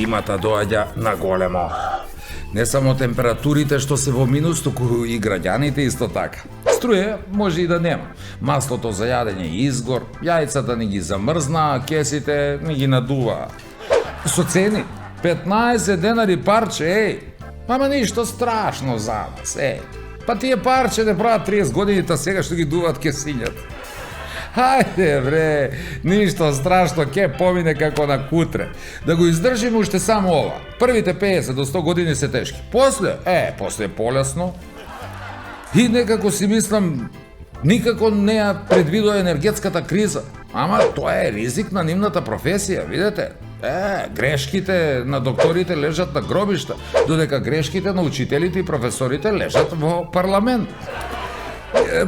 Зимата доаѓа на големо. Не само температурите што се во минус, туку и граѓаните исто така. Струја може и да нема. Маслото за јадење изгор, јајцата ни ги замрзна, кесите ни ги надува. Со цени 15 денари парче, ама ништо страшно за нас, Па тие парче не прават 30 години, та сега што ги дуваат кесињата. Хајде бре, ништо страшно, ке помине како на кутре. Да го издржиме уште само ова. Првите 50 до 100 години се тешки. После е полесно. И некако си мислам, никако не ја предвидува енергетската криза. Ама тоа е ризик на нивната професија, видете? Грешките на докторите лежат на гробишта, додека грешките на учителите и професорите лежат во парламент.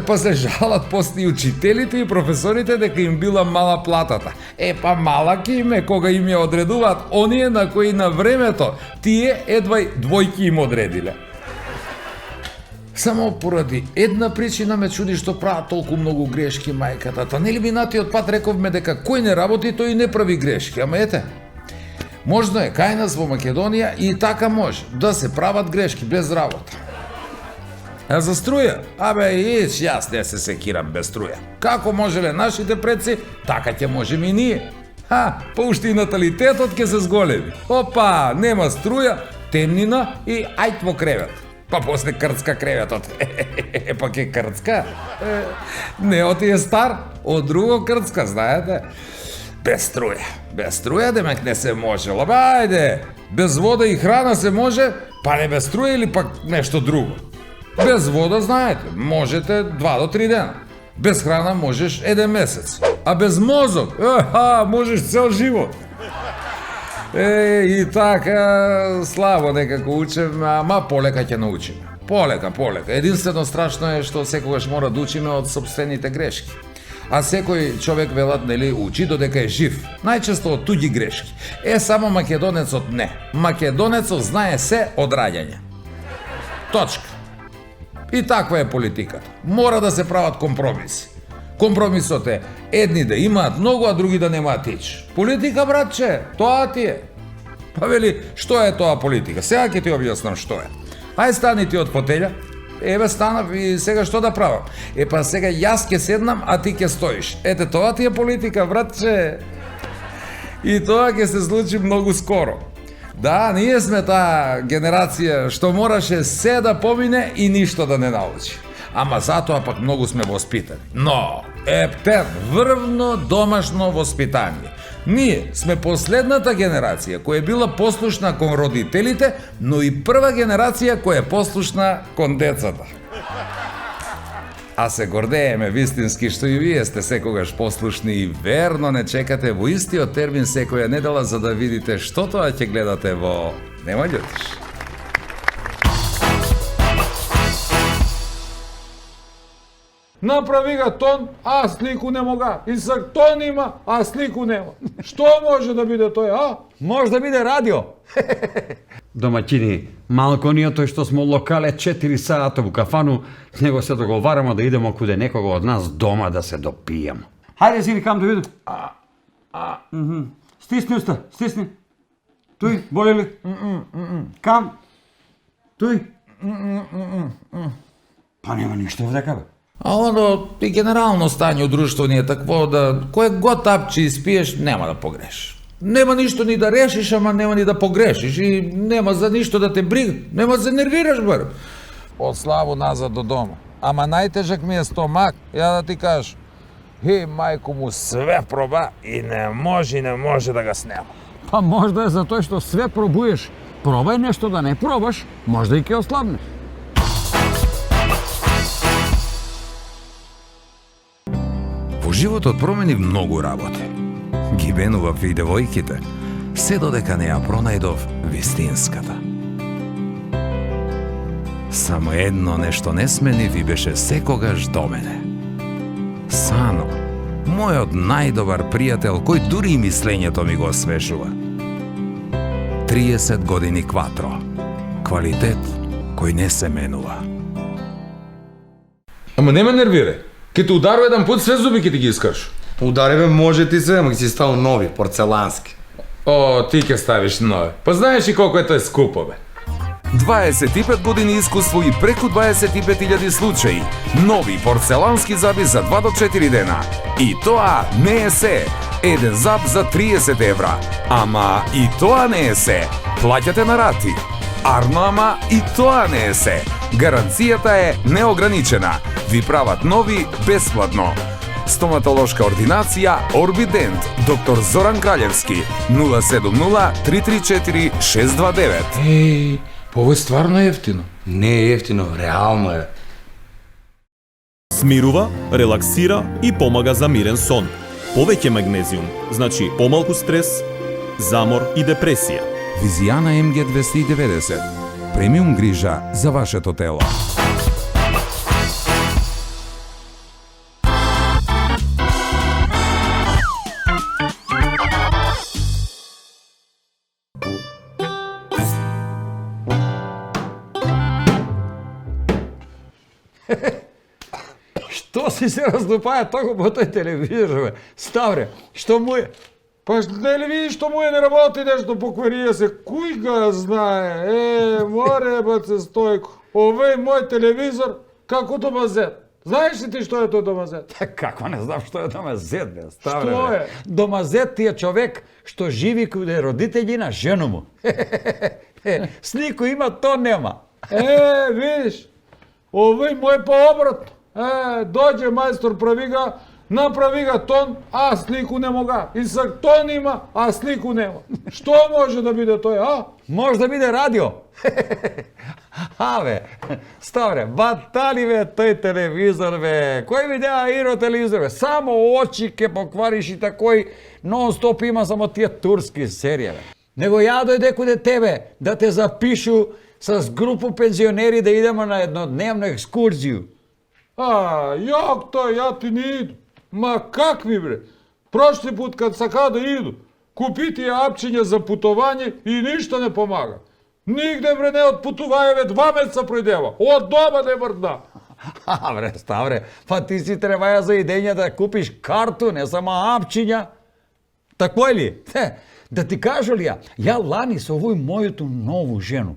Па се жалат после и учителите и професорите дека им била мала платата. Па малак им е кога им ја одредуваат оние на кои на времето тие едвај двојки им одредиле. Само поради една причина ме чуди што прават толку многу грешки мајката. Та нели минатиот пат рековме дека кој не работи тој не прави грешки, ама ете. Можно е кај нас во Македонија и така може да се прават грешки без работа. А за струја? Јас не се секирам без струја. Како можеле нашите предци, така ќе можеме и ние. Па уште и наталитетот ќе се зголеми. Опа, нема струја, темнина и ајд во кревет. Па после крцка креветот. Па ке крцка? Не оти е стар, од друго крцка, знаете. Без струја. Без струја демек не се може. Ајде, без вода и храна се може, па не без струја или пак нешто друго. Без вода, знаете, можете 2 до 3 дена. Без храна можеш 1 месец. А без мозок, можеш цел живот. И така, слабо некако учим, ама полека ќе научиме. Полека. Единствено страшно е што секогаш мора да учиме од сопствените грешки. А секој човек, велат, нели, учи додека е жив. Најчесто од туѓи грешки. Само македонецот не. Македонецот знае се од раѓање. Точка. И таква е политиката. Мора да се прават компромиси. Компромисот е едни да имаат многу, а други да немаат ич. Политика, братче, тоа ти е. Па вели, што е тоа политика? Сега ќе ти објаснам што е. Ај стани ти од фотеља. Станав и сега што да правам? Па сега јас ќе седнам, а ти ќе стоиш. Ете, тоа ти е политика, братче. И тоа ќе се случи многу скоро. Да, ние сме таа генерација што мораше се да помине и ништо да не научи. Ама затоа пак многу сме воспитани. Но, врвно домашно воспитание. Ние сме последната генерација која е била послушна кон родителите, но и прва генерација која е послушна кон децата. А се гордееме вистински што и вие сте секогаш послушни и верно не чекате во истиот термин секоја недела за да видите што тоа ќе гледате во Нема љутиш. Направи ga тон, a sliku ne moga. Isak ton ima, a sliku nema. Што може да биде тој, а? Може да биде радио. Домаќини, малко ние тој што смо локале 4 сата во кафану, него се договараме да идемо куде некого од нас дома да се допијаме. Хајде, сини, кам да виду. Стисни уста, стисни. Тој, боли ли? Кам? Тој? Па нема ништо овдека, бе. А оно и генерално стање у друштво ни е такво да кое год апче испиеш нема да погрешиш. Нема ништо ни да решиш, ама нема ни да погрешиш и нема за ништо да те брига, нема да се нервираш барем. Од Славу назад до дома. Ама најтежак ми е стомак, ја да ти кажеш. Мајко му све проба и не може да ga снема. Па можда е за тој што све пробуеш. Пробај нешто да не пробаш, можда и ќе ослабнеш. Во животот промени многу работи. Ги менував и девојките, се додека не ја пронајдов вистинската. Само едно нешто не сменив и беше секогаш до мене. Сано, мојот најдобар пријател, кој дури и мислењето ми го освежува. 30 години кватро. Квалитет кој не се менува. Ама не ме нервирај. Ке те ударува еден пут, све зуби ке ти ги искаш. Удари бе, може ти се, ама ќе си стал нови, порцелански. О, ти ќе ставиш нови. Па знаеш и колко е тој скупо, бе. 25 години искуство и преку 25.000 случаи. Нови порцелански заби за 2 до 4 дена. И тоа не е се. Еден заб за 30 евра. Ама и тоа не е се. Плаќате на рати. Арно, ама и тоа не е се. Гаранцијата е неограничена. Ви прават нови бесплатно. Стоматолошка ординација Орбидент, доктор Зоран Краљевски, 070-334-629. Еј, па ово е стварно ефтино. Не е ефтино, реално е. Смирува, релаксира и помага за мирен сон. Повеќе магнезиум, значи помалку стрес, замор и депресија. Визијана МГ 290. Премиум грижа за вашето тело. Што си се раздупаја току по тој телевизор, бе? Ставре, што му е? Па не ли видиш што му е не работи нешто покварија се, кој ga знае? Море баце Стојко, овој мој телевизор како домазет. Знаеш ли ти што е тој домазет? Како не знам што е домазет, бе, Ставре. Што бе? е? Домазет ти е човек што живи каде родители на жена му. Слико има, то нема. Видиш, овој мој пообрат. Доđe мајстор, направи га тон, а слику не мога. И сак тон има, а слику нема. Што може да биде тој, а? Може да биде радио. Бе, Ставре, батали бе тој телевизор, бе. Кој видеа Иро телевизор, бе? Само очи ке поквариш и такој нон-стоп има само тие турски серија, бе. Него ја дојде куде тебе да те запишу с групу пензионери да идеме на еднодневна екскурзiju. Јак тој, ја ти не иду. Ма какви бре? Прошли пут кад сака да иду, купи тие апчиња за путување и ништо не помага. Нигде бре не отпутуваја, ве 2 месеца пројдева. Од дома не мрдна. Бре, Ставре, па ти си требаја за идења да купиш карту, не само апчиња. Тако е ли? Да ти кажу ли ја лани со овој мојоту нову жену.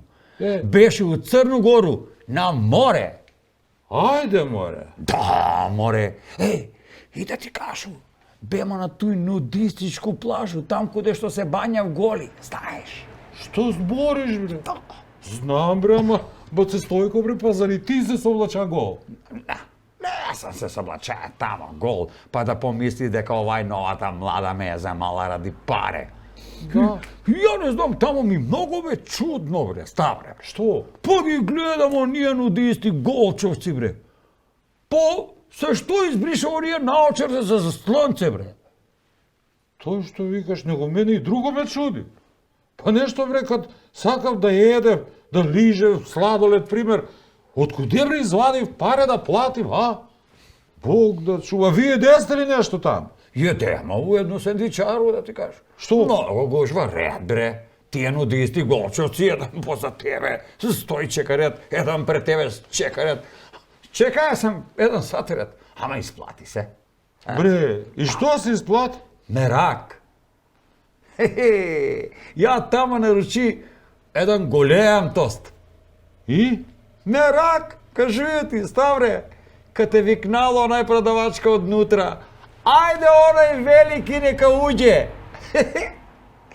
Беше у Црну Гору, на море. Ајде, море. Да, море. И да ти кажу, бема на тој нудистичку плажу, там куде што се бањав голи, знаеш. Што збориш, бре? Знам, бре, ама баце Стојко, бре, па зали ти се совлача гол? Не сам се соблачаја тамо гол, па да помисли дека овај новата млада ме е замала ради паре. Да. Ја не знам, тамо ми многу бе чудно, бре, Ставре. Што? Па ги гледам оние нудисти голчовци, бре. Па, се што избриша оние наочарте за слънце, бре. Тој што викаш, него мене и друго ме чуди. Па нешто, бре, кад сакав да едев, да лижев сладолед, пример, откуде, бре, извадив паре да платим, а? Бог да чува. Вие десте ли нешто там? Једема уедно сендвичару, да ти кажу. Што? Много гужва ред, бре. Тие нудисти голчовци, еден поза тебе, стои чека ред, еден пред тебе чека ред. Чекаја сам еден сат ред, ама исплати се. Бре, и што се исплати? Мерак. Ја тамо наручи еден голем тост. И? Мерак, кажу ти, Ставре, кад те викнало онај продавачка однутра, ајде онај велики нека уđe.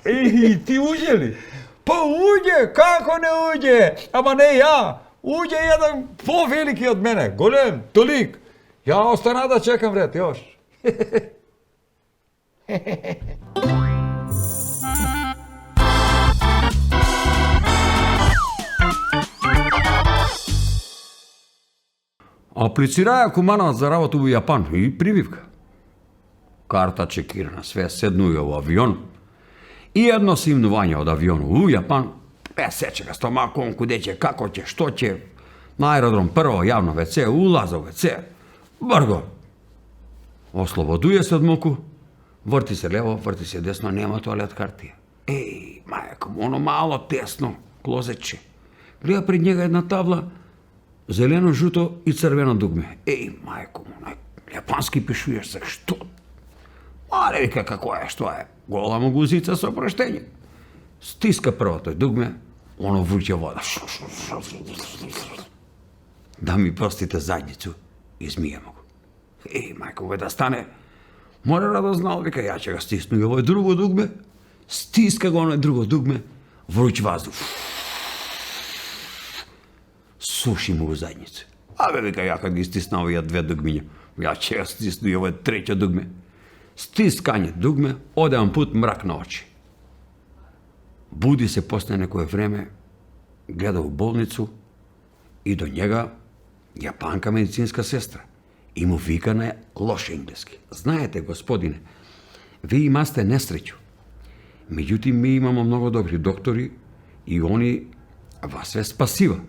И ти уđe ли? Па уđe, како не уđe? Ама не ја, уđe еден повелики од мене, голем, толик. Ја остана да чекам ред, још. Аплицираја куманат за работа во Јапан и прививка. Карта чекирана, све седнуја во авион. И едно симнување од авиону у Јапан, се чека стомаком, куде ќе, како ќе, што ќе. На аеродром прво јавно ВЦ, улаз во ВЦ. Брго. Ослободуе се од муку, врти се лево, врти се десно, нема тоалет картија. Мајко, оно мало тесно клозетче. Гледа пред njega една табла, зелено, жуто и црвено дугме. Мајко, онај јапански пишујеш се, што? Маре, вика, како е, што е? Голяма гузица со проштење. Стиска прво тој дугме, оно вруче вода. Да ми простите задницу, измијемо го. Мајко го да стане, мора да знал, вика, ја ќе го стисну и овој друго дугме, стиска го оно друго дугме, вруќ ваздух. Суши му го задницу. Абе, вика, ја кад ги стисна овие две дугмиња, ја ќе го стисну и овој треќо дугме. Стискање дугме, одеан пут мрак на очи. Буди се после некое време, гледа у болницу и до njega јапанка медицинска сестра и му вика на лош енглески. Знаете, господине, ви имасте несреќу. Меѓутим, ми имамо многу добри доктори и они вас ве спасива.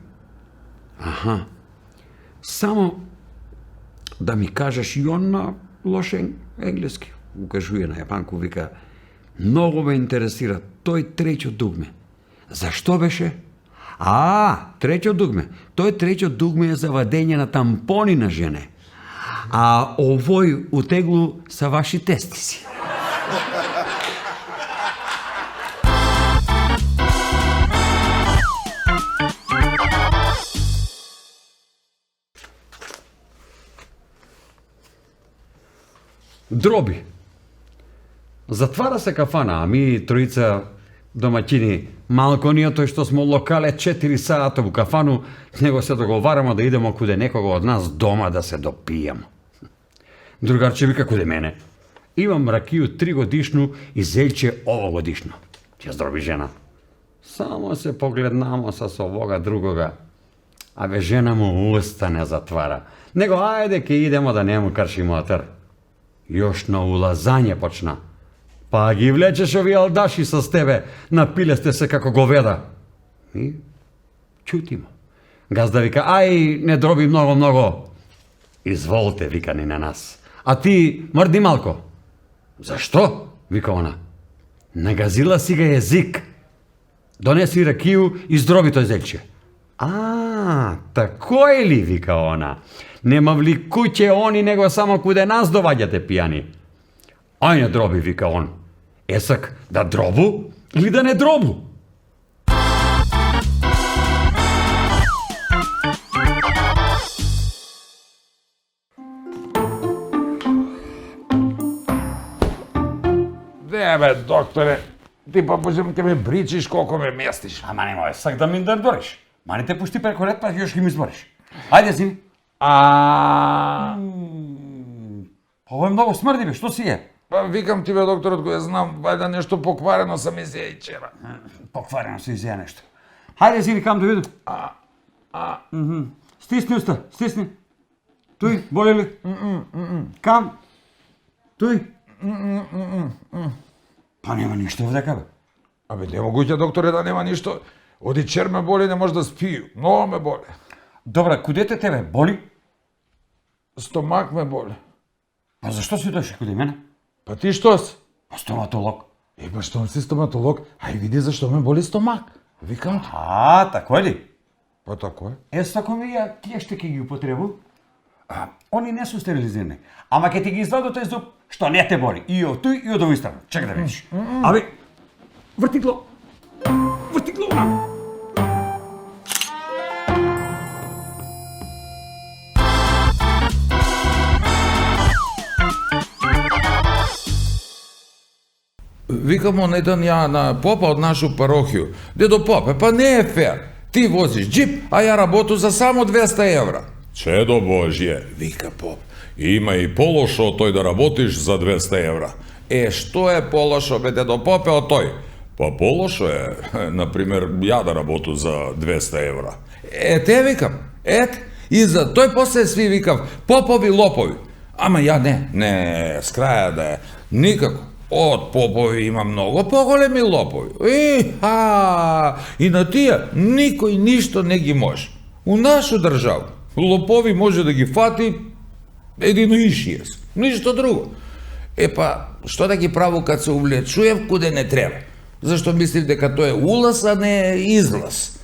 Аха. Само да ми кажеш и он на лош енглески. Укажуе на јапанку, вика, многу ме интересира тој треќо дугме. Зашто беше? Треќо дугме. Тој треќо дугме е за вадење на тампони на жене. А овој утеглу са ваши тестиси. Дроби. Затвара се кафана, а ми троица домаќини, малко ние тој што смо локале 4 сата во кафану, него се договараме да идемо куде некого од нас дома да се допијamo. Другарче вика куде мене. Имам ракију 3 годишну и зелче овогодишно. Ќе здроби жена. Само се погледнамо со овога другога. Абе жена му уста не затвара. Него ајде ке идемо да не му кршимо атар. Још на улазање почна. Па ги влечеш овие алдаши со тебе, напиле сте се како говеда. И чутимо. Газда вика, ај, не дроби многу. Изволте, вика ни на нас. А ти мрди малко. Зашто? Вика она. Нагазила си га език. Донеси ракију и здроби тој зелче. Тако е ли, вика она. Нема вли куќе они, него само куде нас доваѓате пијани. Ај не дроби, вика он. Есак, да дробу или да не дробу? Бе, докторе, ти па можем ке ме бричиш колко ме местиш. Ама немој сак да ми дориш. Ма не те пушти преко ред, па још ги ми збориш. Ајде си. Ово е многу смрди, бе, што си е? Па викам ти бе, докторот, го знам, вајда нешто покварено сам изеја и вчера. Покварено се изеја нешто. Хајде си, викам да виду. Стисни уста, стисни. Тој, боли ли? Кам? Тој? Па нема ништо овдека, бе. Абе, немогуќе, докторе, да нема ништо. Оди чер ме боли, не може да спiju. Много ме боли. Добра, куде те тебе боли? Стомак ме боли. Па зашто си дојши куде мене? Па ти што си? Па стоматолог. Па што си стоматолог? Ај види зашто ме боли стомак. Викам ти. Тако е ли? Па тако е. Сако ми ја тие што ќе ги употребу? Они не су стерилизирани. Ама ќе ти ги изваду тој зуб што не те боли. И од тој и од овој страна. Чекај да видиш. Абе, вртигло. Вртигло. Викам еден ја на попа од нашу парохiju. Дедо попе, па не е фер. Ти возиш джип, а ја работу за само 200 евра. Чедо Божје, Вика поп. има и полошо тој да работиш за 200 евра. Што е полошо, бе, дедо попе, од тој? Па полошо е, например, ја да работу за 200 евра. Те викам, и за тој после сви викав, попови лопови. Ама ја не, с краја да е, никако. Од попови има многу поголеми лопови. И на тие никој ништо не ги може. У нашу државу лопови може да ги фати едино ишиес, ништо друго. Па, што да ги праву кад се увлечуев куде не треба? Зашто мислив дека тоа е улаз, а не излаз.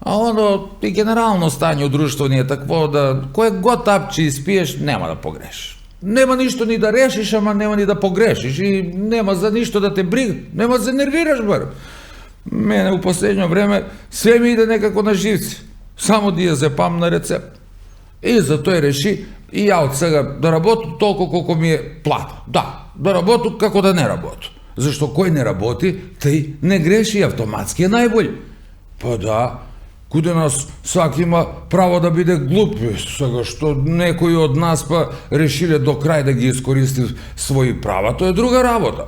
А оно и генерално стање у друштво ни е такво да кој год апче испиеш, нема да погрешиш. Нема ништо ни да решиш, ама нема ни да погрешиш и нема за ништо да те брига, нема да се нервираш бар. Мене у последно време све ми иде некако на живци, само да ја зепам на рецепт. И затоа реши и ја од сега да работам толку колку ми е плата. Да работам како да не работам. Зашто кој не работи, тај не греши, автоматски е најбољ. Па да, куде нас саки има право да биде глуп, сега што некои од нас па решиле до крај да ги искористи своји права, тоа е друга работа.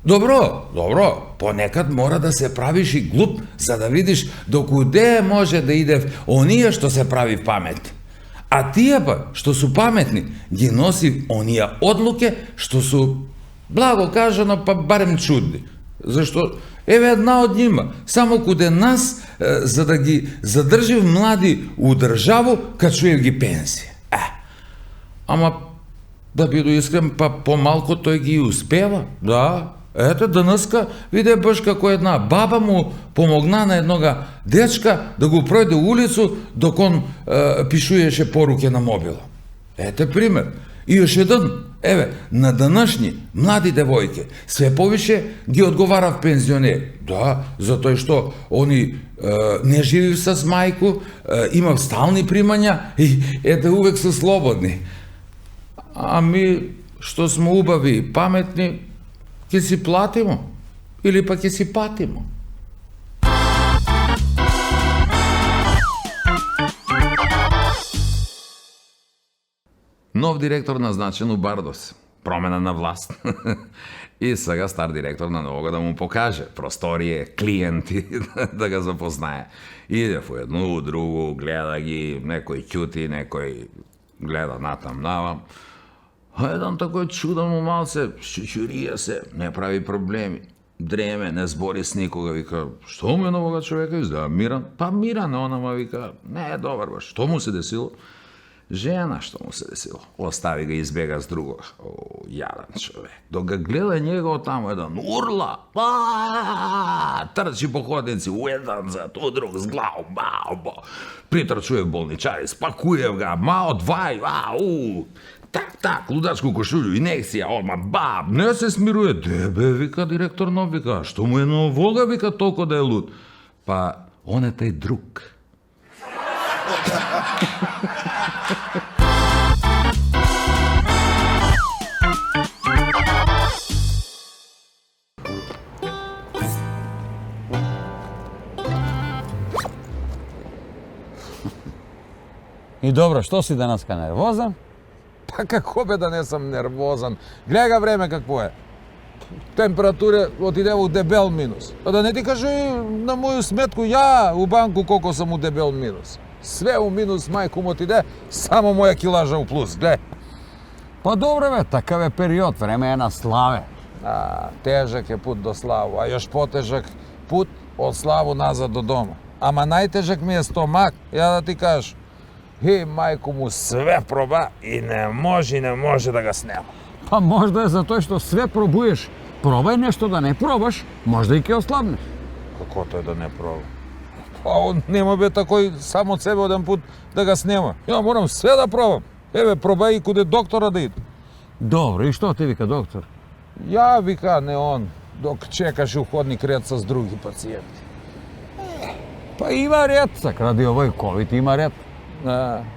Добро, понекад мора да се правиш и глуп, за да видиш докуде може да иде оние што се прави памет. А тие па, што су паметни, ги носи оние одлуке што су, благо кажано, па барем чудни. Зашто, еве една од нима, само куде нас, за да ги задржив млади у државу, качуев ги пенсија. Ама, да биду искрен, па помалку тој ги успева, да. Ете, денеска виде баш како една баба му помогна на еднога дечка да го пројде улицу док он пишуеше поруке на мобила. Ете пример. И još еден, еве, на данашни млади девојке све повише ги одговарав пензионер. Да, затоа што они не живив с мајку, имав стални примања и ете увек се слободни. А ми, што сме убави и паметни, ќе си платимо или па ќе си патимо. Нов директор назначен у Бардос. Промена на власт. И сега стар директор на нового да му покаже просторие, клиенти, да го запознае. Иде во едно, у друго, гледа ги, некој ќути, некој гледа натам-навам. А еден такој чуден му малце, шчучурија се, не прави проблеми. Дреме, не збори с никога, вика, што му е на овога човека, изгледа миран? Па миран е, она ма вика, не е добар баш, што му се десило? Жена што му се десило, остави ga избега с другога. О, јадан човек. Док ga гледа njegov тамо еден урла, трчи по ходници, у еден зад, у друг с глав, притрчуе болничари, спакуе ga, мао двај, так, лудачку кошулju, инекција, одма, не се смируе. Дебе, вика директор нов, вика, што му е на овога, вика, толку да е луд. Па, он е тај друг. И добро, што си денеска нервозан? Па како бе да не сам нервозан? Гледа га време какво е. Температура отидева у дебел минус. Па да не ти кажи на моју сметку, ја у банку колко сам у дебел минус. Све у минус, мајку му отиде, само моја килажа у плюс, гледа. Па добре бе, такав е период, време е на славе. Тежак е пут до славу, а još потежак пут од славу назад до дома. Ама најтежак ми е стомак, ја да ти кажеш. И мајку му све проба и не може да га снема. Па можда е затоа што све пробуеш. Пробај нешто да не пробаш, можда и ќе ослабнеш. Како тој да не проба? Па он нема бе такој само од себе оден пут да га снема. Ја морам све да пробам. Еве, пробај и куде доктора да иде. Добро, и што ти вика доктор? Ја вика не он, док чекаш у ходник ред с други пациенти. Па има ред, кради овој ковид има ред.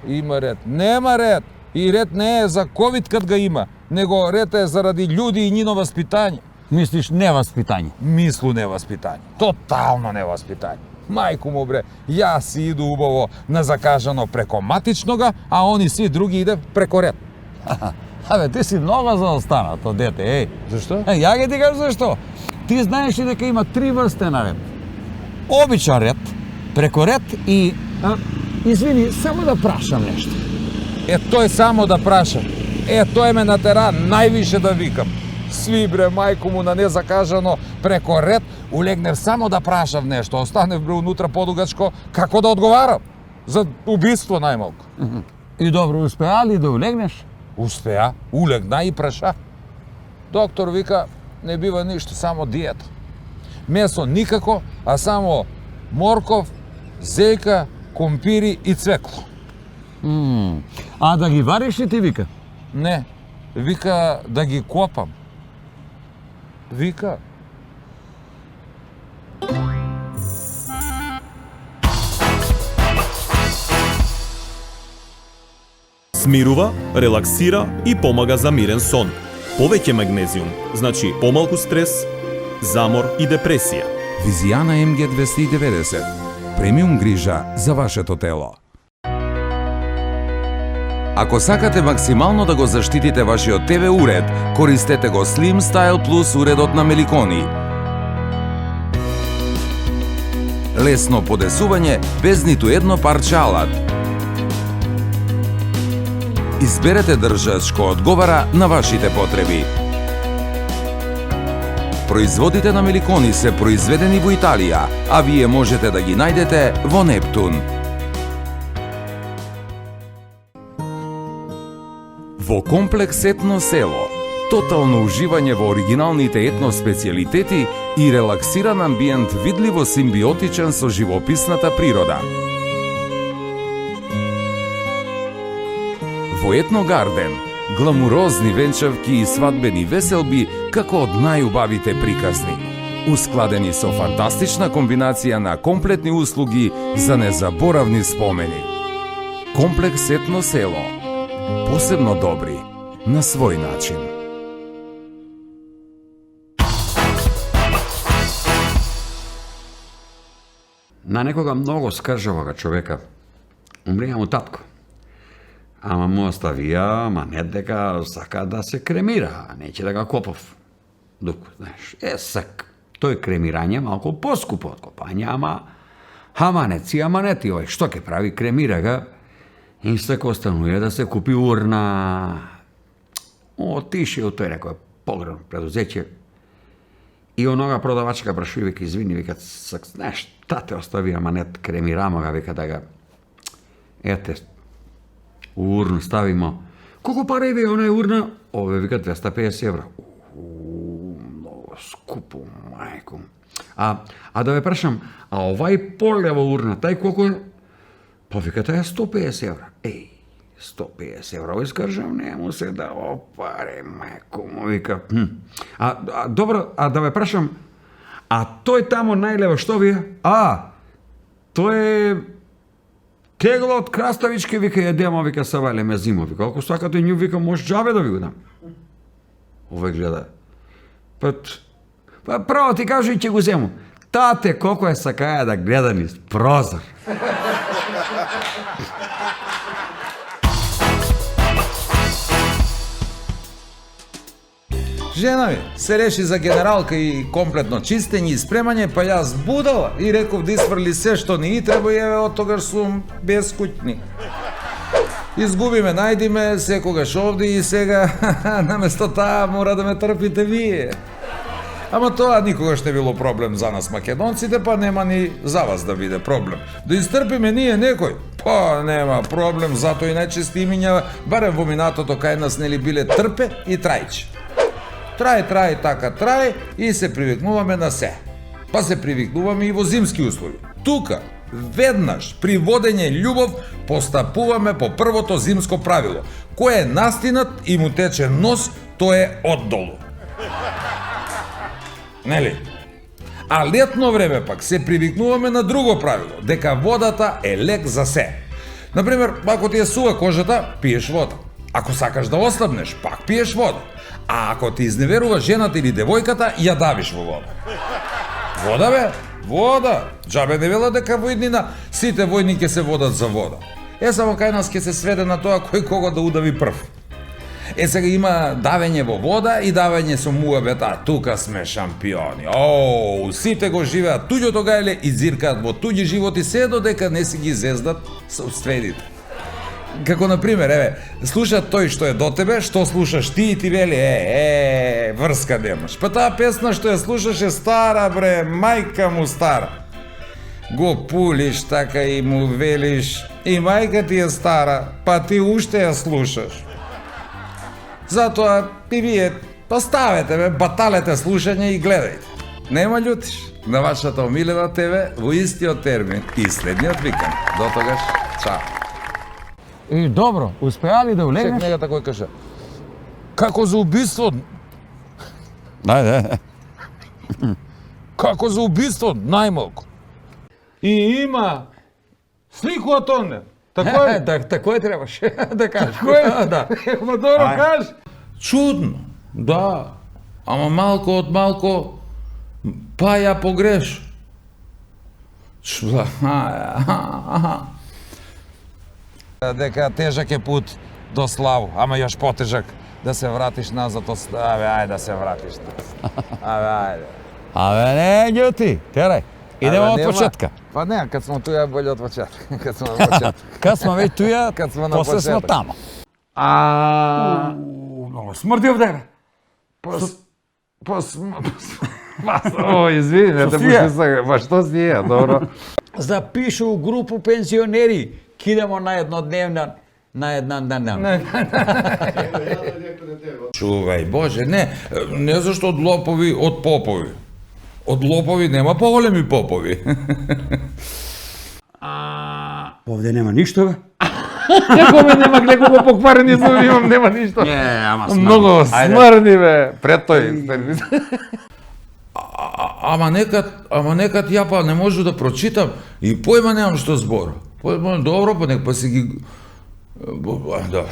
Има ред. Нема ред. И ред не е за ковид кад га има, него ред е заради људи и нино васпитање. Мислиш неваспитање? Мислу неваспитање. Тотално неваспитање. Мајку му бре, јас си иду убаво на закажано преко матичнога, а они сви други иде преко ред. Абе, ти си много заостанато, дете, еј. Зашто? Ја ги ти кажам зашто. Ти знаеш ли дека има 3 врсте на ред? Обичан ред, преко ред и... Извини, само да прашам нешто. Тој само да прашам. Тој ме натера највише да викам. Сви бре, мајку му на незакажано преко ред, улегнев само да прашав нешто. Останев бре унутра подугачко, како да одговарам? За убиство најмалку. И добро, успеа ли да улегнеш? Успеа, улегна и праша. Доктор вика, не бива ништо, само диета. Месо никако, а само морков, зејка, компири и цвекло. А да ги вариш ли ти вика? Не, Вика да ги копам. Вика. Смирува, релаксира и помага за мирен сон. Повеќе магнезиум, значи помалку стрес, замор и депресија. Визијана МГ 290. Премиум грижа за вашето тело. Ако сакате максимално да го заштитите вашиот ТВ уред, користете го Slim Style Plus уредот на Меликони. Лесно подесување без ниту едно парче алат. Изберете држач кој одговара на вашите потреби. Производите на Меликони се произведени во Италија, а вие можете да ги најдете во Нептун. Во комплекс Етно село, тотално уживање во оригиналните етно специјалитети и релаксиран амбиент видливо симбиотичен со живописната природа. Во Етно Гарден, гламурозни венчавки и свадбени веселби како од најубавите приказни, ускладени со фантастична комбинација на комплетни услуги за незаборавни спомени. Комплекс Етно село, посебно добри на свој начин. На некога многу скржавага човека умрија му татко. Ама му оставија манет дека сака да се кремира, а неќе да го копав. Дук, знаеш, сак, тој кремирање малку поскупо од копање, ама аманеци, овој, што ќе прави, кремира га, и сак остануја да се купи урна. Отиши од тој некој погребно предузеќе, и онога продавачка прашува, вика, извини, вика, сак, знаеш, тате оставија манет кремирама га, вика, да га, ете, урна ставимо. Колку пари бе онај урна? Ове вика 250 евра. Много скупо, мајко. А да ве прашам, а овај полева урна, тај колку е? Па вика, тај е 150 евра. 150 евра, овој скржав, не му се да опаре, мајко му вика. Добро, а да ве прашам, а тој тамо најлево што ви е? Тој е тегло од краставички, вика, јадемо, вика, са валеме зимо, вика, ако сакате нju, вика, може джабе да ви го дам. Овој гледа. Па право ти кажу и ќе го зему. Тате, колко е сакаја да гледа низ прозор. Жена ми се реши за генералка и комплетно чистење и спремање, па јас будала и реков да исфрли се што не и треба и еве од тогаш сум бескуќни. Изгубиме, најдиме секогаш овде и сега наместо таа мора да ме трпите вие. Ама тоа никогаш не било проблем за нас македонците, па нема ни за вас да биде проблем. Да изтрпиме ние некој? Па нема проблем, затоа и најчести имиња, барем во минатото кај нас нели биле Трпе и Трајче. Трае, така трае и се привикнуваме на се. Па се привикнуваме и во зимски услови. Тука, веднаш, при водење љубов, постапуваме по првото зимско правило. Кој е настинат и му тече нос, тој е оддолу. Нели? А летно време пак се привикнуваме на друго правило, дека водата е лек за се. Например, ако ти е сува кожата, пиеш вода. Ако сакаш да ослабнеш, пак пиеш вода. А ако ти изневерува жената или девојката, ја давиш во вода. Вода бе? Вода! Джабе не вела дека во иднина сите војни ќе се водат за вода. Само кај нас ќе се сведе на тоа кој кого да удави прв. Сега има давење во вода и давење со муабета, тука сме шампиони. Сите го живеат туѓото гајле и зиркаат во туѓи животи се додека не си ги зездат сопствените. Како например, еве, слушат тој што е до тебе, што слушаш ти и ти вели, врска немаш. Па таа песна што ја слушаш е стара, бре, мајка му стара. Го пулиш така и му велиш, и мајка ти е стара, па ти уште ја слушаш. Затоа и вие поставете, бе, баталете слушање и гледајте. Нема љутиш, на вашата омилена ТВ во истиот термин и следниот викенд. До тогаш, чао. И добро, успеа ли да улегнеш? Чек, нега такој кажа. Како за убиство? Ајде. Како за убиство, најмалку. И има слику од тоне. Тако е? Тако е требаше да кажеш. Тако е? Да. Ма добро Ај. кажеш. Чудно, да. Ама малко од малко, па ја погреш. Дека тежак е пут до славу, ама још потежак да се вратиш назад од Аве, ајде да се вратиш назад. Аве, ајде. Абе, не, ѓути, терај. Идемо од почетка. Па не, кад смо туја боле од почетка. Кад смо на почетка. Кад смо веќе туја, Кад смо на после смо почеток. тамо. Много смрди овде. О, извини, не те Софија. пушти па што си е, добро. Запишу у групу пензионери, кидемо на еднодневна, на една дневна. Чувај, Боже, не зашто од лопови, од попови. Од лопови нема поголеми попови. Овде нема ништо, бе. Некоме нема некого покварени зуби имам, нема ништо. Не, ама Много Ајде. смрди бе, пред тој сервис. Ама некад ја па не можу да прочитам и појма немам што збор. Добро, па нека па си ги... Да.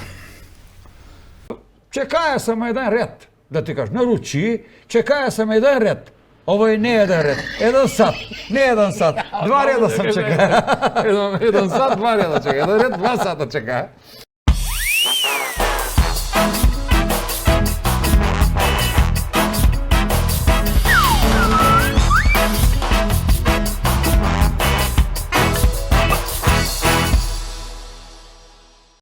Чекаја сам еден ред, да ти кажеш, наручи, чекаја сам еден ред. Овој не е еден ред, 1 сат, не 1 сат, 2 реда сам чекаја. Еден сат, 2 реда чека, еден ред, 2 сата чека.